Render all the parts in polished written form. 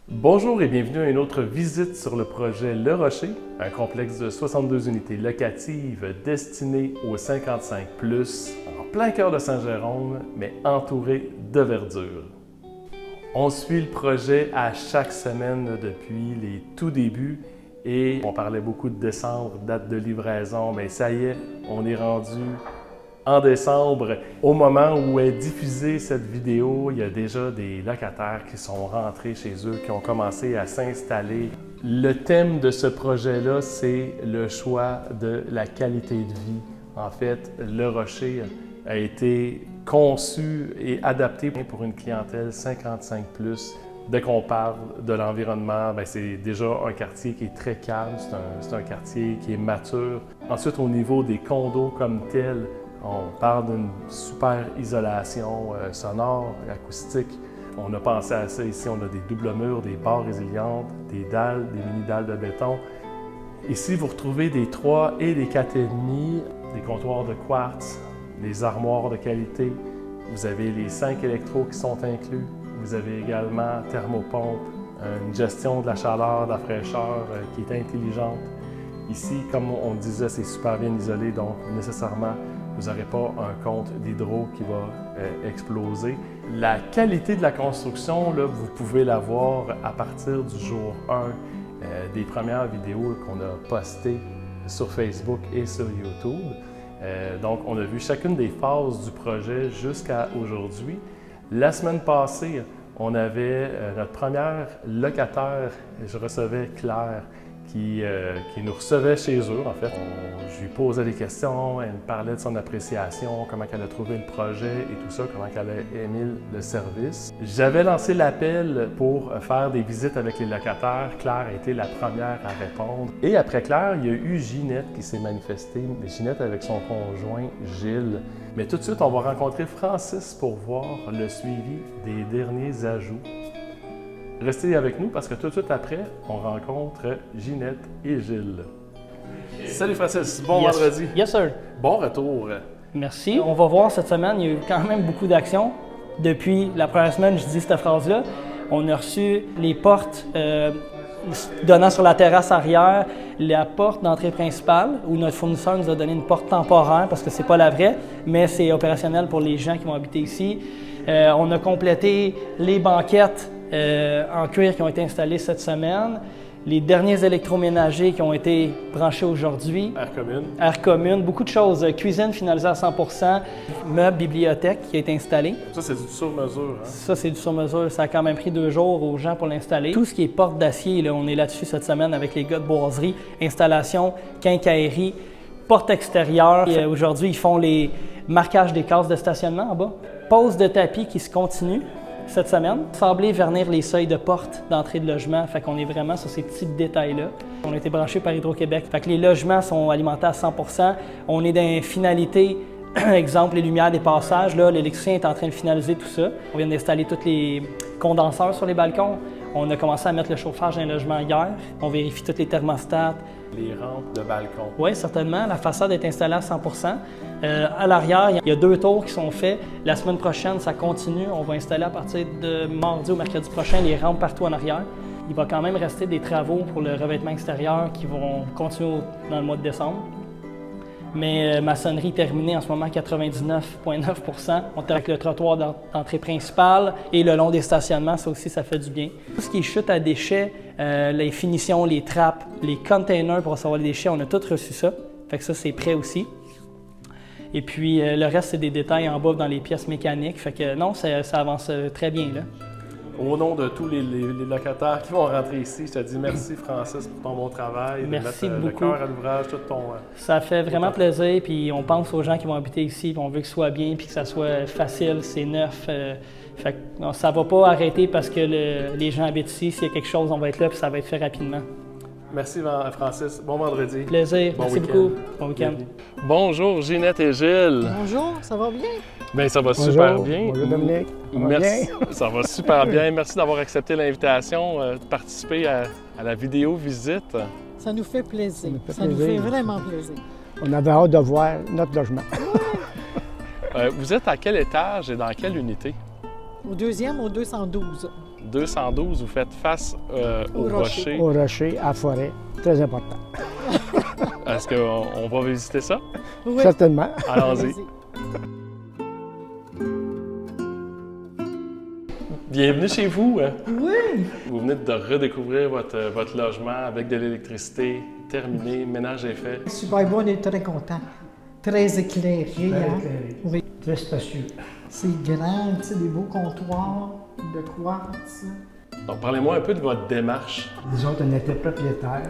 Bonjour et bienvenue à une autre visite sur le projet Le Rocher, un complexe de 62 unités locatives destiné aux 55+, en plein cœur de Saint-Jérôme, mais entouré de verdure. On suit le projet à chaque semaine depuis les tout débuts et on parlait beaucoup de décembre, date de livraison, mais ça y est, on est rendu en décembre. Au moment où est diffusée cette vidéo, il y a déjà des locataires qui sont rentrés chez eux, qui ont commencé à s'installer. Le thème de ce projet-là, c'est le choix de la qualité de vie. En fait, Le Rocher a été conçu et adapté pour une clientèle 55+. Dès qu'on parle de l'environnement, c'est déjà un quartier qui est très calme, c'est un quartier qui est mature. Ensuite, au niveau des condos comme tels, on parle d'une super isolation sonore et acoustique. On a pensé à ça ici, on a des doubles murs, des barres résilientes, des dalles, des mini-dalles de béton. Ici, vous retrouvez des 3 et des 4,5, des comptoirs de quartz, des armoires de qualité. Vous avez les 5 électros qui sont inclus. Vous avez également thermopompe, une gestion de la chaleur, de la fraîcheur qui est intelligente. Ici, comme on disait, c'est super bien isolé, donc nécessairement, vous n'aurez pas un compte d'hydro qui va exploser. La qualité de la construction, là, vous pouvez la voir à partir du jour 1 des premières vidéos qu'on a postées sur Facebook et sur YouTube. Donc, on a vu chacune des phases du projet jusqu'à aujourd'hui. La semaine passée, on avait notre première locataire, je recevais Claire, qui nous recevait chez eux, en fait. Je lui posais des questions, elle me parlait de son appréciation, comment elle a trouvé le projet et tout ça, comment elle a aimé le service. J'avais lancé l'appel pour faire des visites avec les locataires. Claire a été la première à répondre. Et après Claire, il y a eu Ginette qui s'est manifestée, Ginette avec son conjoint Gilles. Mais tout de suite, on va rencontrer Francis pour voir le suivi des derniers ajouts. Restez avec nous parce que tout de suite après, on rencontre Ginette et Gilles. Salut Francis, bon vendredi. Yes sir. Bon retour. Merci. On va voir cette semaine, il y a eu quand même beaucoup d'actions. Depuis la première semaine, je dis cette phrase-là. On a reçu les portes donnant sur la terrasse arrière, la porte d'entrée principale, où notre fournisseur nous a donné une porte temporaire parce que c'est pas la vraie, mais c'est opérationnel pour les gens qui vont habiter ici. On a complété les banquettes en cuir qui ont été installés cette semaine, les derniers électroménagers qui ont été branchés aujourd'hui. Air commune. Air commune, beaucoup de choses. Cuisine finalisée à 100%, meuble, bibliothèque qui a été installé. Ça, c'est du sur-mesure. Hein? Ça, c'est du sur-mesure. Ça a quand même pris 2 jours aux gens pour l'installer. Tout ce qui est porte d'acier, on est là-dessus cette semaine avec les gars de boiserie, installation, quincaillerie, porte extérieure. Aujourd'hui, ils font les marquages des cases de stationnement en bas. Pose de tapis qui se continue cette semaine. Sabler, vernir les seuils de porte d'entrée de logement. Fait qu'on est vraiment sur ces petits détails-là. On a été branché par Hydro-Québec. Fait que les logements sont alimentés à 100%. On est dans une finalité, exemple, les lumières des passages. Là, l'électricien est en train de finaliser tout ça. On vient d'installer tous les condenseurs sur les balcons. On a commencé à mettre le chauffage dans les logements hier. On vérifie tous les thermostats. Les rampes de balcon. Oui, certainement. La façade est installée à 100%. À l'arrière, il y a 2 tours qui sont faits. La semaine prochaine, ça continue. On va installer à partir de mardi ou mercredi prochain les rampes partout en arrière. Il va quand même rester des travaux pour le revêtement extérieur qui vont continuer dans le mois de décembre. Mais maçonnerie terminée en ce moment à 99,9%. On est avec le trottoir d'entrée principale et le long des stationnements, ça aussi, ça fait du bien. Tout ce qui est chute à déchets, les finitions, les trappes, les containers pour recevoir les déchets, on a tout reçu ça. Fait que ça, c'est prêt aussi. Et puis, le reste, c'est des détails en bas dans les pièces mécaniques. Fait que non, ça avance très bien, là. Au nom de tous les locataires qui vont rentrer ici, je te dis merci Francis pour ton bon travail. Merci de mettre beaucoup. le cœur à l'ouvrage, tout ton... Ça fait vraiment plaisir, puis on pense aux gens qui vont habiter ici, puis on veut que ce soit bien, puis que ça soit facile, c'est neuf. Fait que ça ne va pas arrêter parce que les gens habitent ici. S'il y a quelque chose, on va être là, puis ça va être fait rapidement. Merci Francis. Bon vendredi. Plaisir. Bon Merci beaucoup. Bon week-end. Bonjour Ginette et Gilles. Bonjour, ça va bien? Bien, ça va Bonjour. super bien. Bonjour Dominique. Ça va Merci. bien? Ça va super bien. Merci d'avoir accepté l'invitation de participer à la vidéo visite. Ça nous fait plaisir. Ça nous fait vraiment plaisir. On avait hâte de voir notre logement. Vous êtes à quel étage et dans quelle unité? Au 2e, au 212. 212, vous faites face au rocher. Au rocher, à la forêt, très important. Est-ce qu'on va visiter ça? Oui. Certainement. Allons-y. Bienvenue chez vous. Oui. Vous venez de redécouvrir votre logement avec de l'électricité terminé, ménage est fait. Super bon, on est très content. Très éclairé. Hein? Oui. Très spacieux. C'est grand, tu sais, des beaux comptoirs de quartz. Donc, parlez-moi un peu de votre démarche. Nous autres, on était propriétaires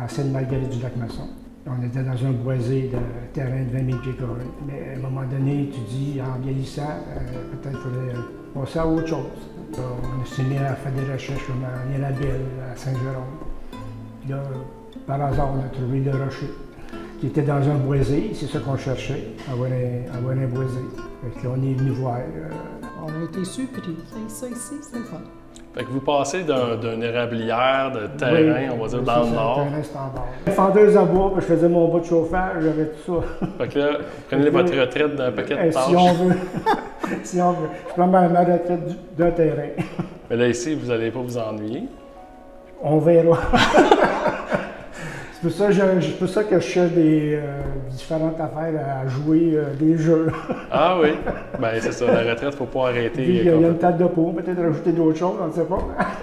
à Sainte-Marguerite-du-Lac-Masson. On était dans un boisé de terrain de 20 000 pieds carrés. Mais à un moment donné, tu dis, en vieillissant, peut-être qu'il fallait passer à autre chose. On s'est mis à faire des recherches comme à Nielabelle, à Saint-Jérôme. Puis là, par hasard, on a trouvé le rocher qui était dans un boisé. C'est ça qu'on cherchait, avoir un boisé. Fait que là, on est venu voir. On a été surpris. Ça ici, c'est le fun. Fait que vous passez d'une érablière de terrain, on va dire, dans le nord. Terrain standard. Fendeuse à bois, puis je faisais mon bas de chauffage, j'avais tout ça. Fait que là, vous prenez votre retraite d'un paquet de tâches. Si on veut. Si on veut. Je prends ma retraite d'un terrain. Mais là, ici, vous n'allez pas vous ennuyer. On verra. C'est pour ça que je cherche des différentes affaires à jouer, des jeux. Ah oui, bien c'est ça, la retraite, il ne faut pas arrêter. Il y a une table de peau, peut-être rajouter d'autres choses, on ne sait pas.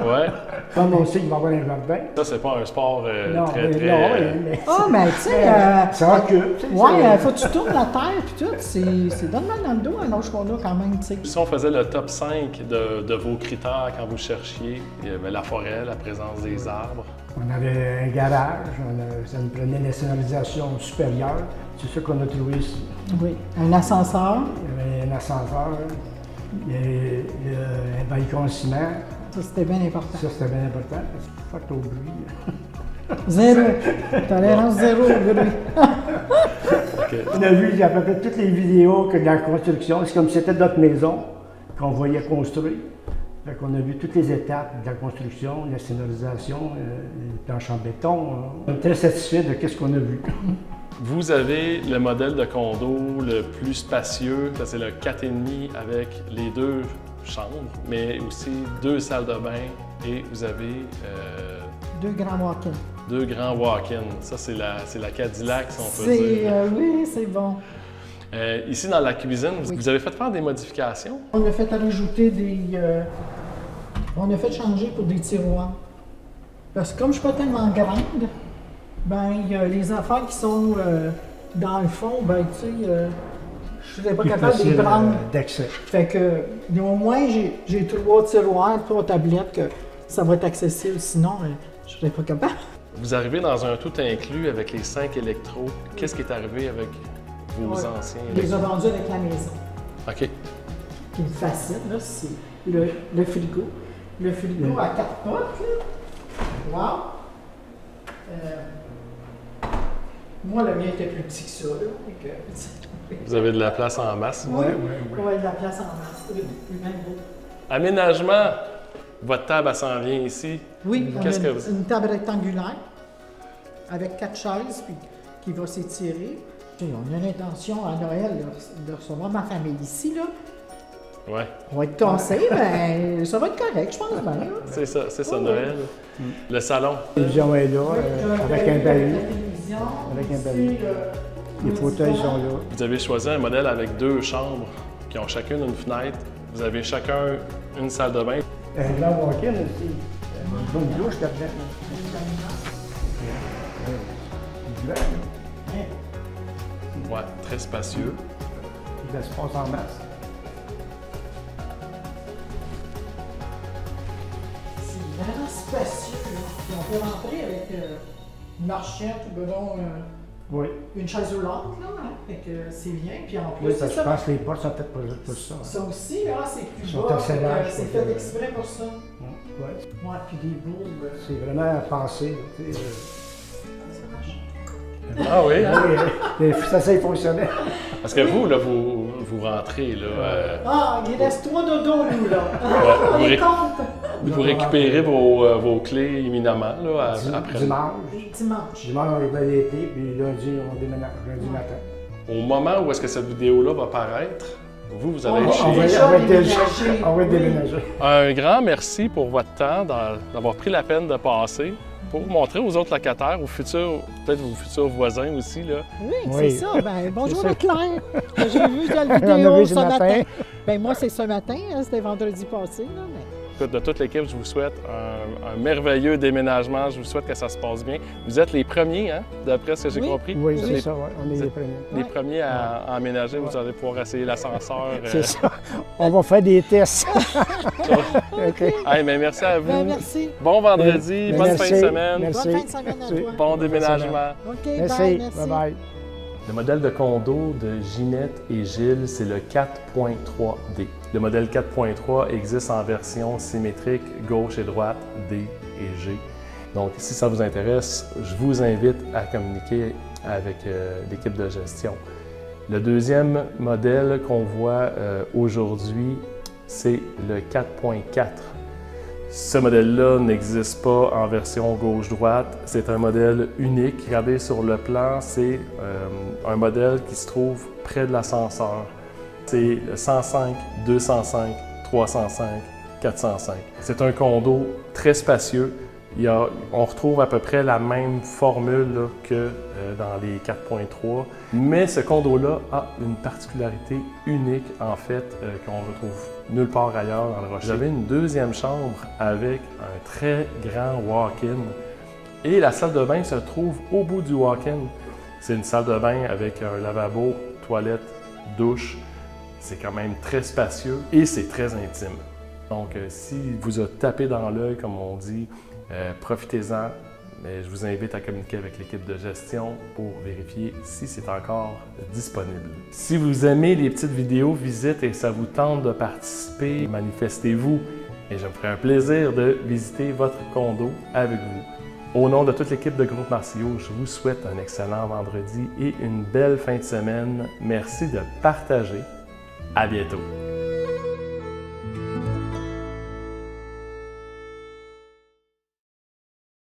Ouais. Comme on sait qu'il va y avoir un jardin. Ça, c'est pas un sport Non, très. mais Ah, mais tu sais. ça occupe. Ouais, faut que tu tournes la terre puis tout. C'est donne mal dans le dos, un âge qu'on a quand même, tu sais. Si on faisait le top 5 de vos critères quand vous cherchiez, il y avait la forêt, la présence des arbres. On avait un garage, ça nous prenait une sonorisation supérieure. C'est ça qu'on a trouvé ici. Oui. Un ascenseur. Il y avait un ascenseur, il y avait un balcon en ciment. Ça, c'était bien important. Ça, c'était bien important. Fuck au bruit. Zéro. Tolérance zéro au bruit. Okay. On a vu à peu près toutes les vidéos que de la construction. C'est comme si c'était notre maison qu'on voyait construire. Fait qu'on a vu toutes les étapes de la construction, la sonorisation, les planches en béton. On est très satisfait de ce qu'on a vu. Vous avez le modèle de condo le plus spacieux, ça c'est le 4,5 avec les 2 chambres, mais aussi 2 salles de bain et vous avez 2 grands walk-ins. 2 grands walk-ins. Ça c'est la Cadillac, si on peut dire. Oui, c'est bon. Ici dans la cuisine, Oui. vous avez fait faire des modifications? On a fait rajouter on a fait changer pour des tiroirs. Parce que comme je ne suis pas tellement grande, ben il y a les affaires qui sont dans le fond, ben tu sais, je ne serais pas capable de les prendre. D'accès. Fait que au moins j'ai 3 tiroirs, 3 tablettes que ça va être accessible. Sinon, je ne serais pas capable. Vous arrivez dans un tout inclus avec les 5 électros. Qu'est-ce qui est arrivé avec vos Ouais. anciens On les a électros? vendus avec la maison. OK. Qui me fascine, là, c'est le frigo. Le frigo à 4 potes, là. Wow! Moi, le mien était plus petit que ça, là. Fait que, Vous avez de la place en masse. oui, ouais, de la place en masse. Oui, même beau. Aménagement. Votre table, elle s'en vient ici. Oui, on a Qu'est-ce que vous- une table rectangulaire avec 4 chaises puis qui va s'étirer. Tu sais, on a l'intention à Noël de recevoir ma famille ici, là. Ouais, On va être tassés, mais ça va être correct, je pense bien. là. c'est ça, Ouais. Noël. Le salon. La télévision est là, avec un bahut. La télévision, Avec un ici, bahut. Les fauteuils moniteur. sont là. Vous avez choisi un modèle avec 2 chambres qui ont chacune une fenêtre. Vous avez chacun une salle de bain. Un grand walk-in aussi. Une bonne douche là-dedans. Du verre, Ouais, très spacieux. de l'espace en masse. C'est vraiment spacieux. Là. Puis on peut rentrer avec une marchette ou Oui. une chaise roulante, là. Fait que c'est bien. Puis en plus, Oui, c'est parce que je ça. pense que les portes sont faites pour ça. Ça aussi, là, c'est plus Ils sont bas. assez fait que larges, C'est fait fait que- exprès pour ça. Ouais. Ouais, puis des boules. C'est vraiment pensé. Tu sais, Ah oui? ça, c'est fonctionnel. Parce que vous, là, vous rentrez, là. Ah, il reste 3 dodos, nous, là. On vous, les ré- compte. vous récupérez vos clés imminemment, là, après. Dimanche. Dimanche. Dimanche, on va l'été, puis lundi, on déménage, lundi matin. Au moment où est-ce que cette vidéo-là va paraître, vous allez être On va- chez. On va déménager. Un grand merci pour votre temps, d'avoir pris la peine de passer pour montrer aux autres locataires, aux futurs, peut-être aux futurs voisins aussi, là. Oui, Oui. c'est ça. Ben, bonjour ça. Leclerc. J'ai vu dans la On a vidéo vu ce ce matin. matin. Ben, moi, c'est ce matin. Hein, c'était vendredi passé. Là, mais... Écoute, de toute l'équipe, je vous souhaite un merveilleux déménagement. Je vous souhaite que ça se passe bien. Vous êtes les premiers, hein, d'après ce que j'ai Oui. compris. Oui, Vous êtes c'est les- ça, ouais, on est les premiers. Les Ouais. premiers à emménager. Vous allez pouvoir essayer l'ascenseur. C'est ça. On va faire des tests. OK. Hey, mais merci à vous. Ben, merci. Bon vendredi, Ben, bonne merci. fin de semaine. Merci. Bonne fin de semaine à toi. Bon déménagement. OK, Merci. bye, merci. Bye-bye. Le modèle de condo de Ginette et Gilles, c'est le 4.3D. Le modèle 4.3 existe en version symétrique gauche et droite, D et G. Donc, si ça vous intéresse, je vous invite à communiquer avec l'équipe de gestion. Le deuxième modèle qu'on voit aujourd'hui, c'est le 4.4. Ce modèle-là n'existe pas en version gauche-droite. C'est un modèle unique. Regardez sur le plan, c'est un modèle qui se trouve près de l'ascenseur. C'est le 105, 205, 305, 405. C'est un condo très spacieux. On retrouve à peu près la même formule là, que dans les 4.3, mais ce condo-là a une particularité unique en fait qu'on retrouve nulle part ailleurs dans le Rocher. J'avais une deuxième chambre avec un très grand walk-in et la salle de bain se trouve au bout du walk-in. C'est une salle de bain avec un lavabo, toilette, douche. C'est quand même très spacieux et c'est très intime. Donc si vous a tapé dans l'œil, comme on dit, profitez-en, mais je vous invite à communiquer avec l'équipe de gestion pour vérifier si c'est encore disponible. Si vous aimez les petites vidéos visites et ça vous tente de participer, manifestez-vous et je me ferai un plaisir de visiter votre condo avec vous. Au nom de toute l'équipe de Groupe Marcio, je vous souhaite un excellent vendredi et une belle fin de semaine. Merci de partager. À bientôt.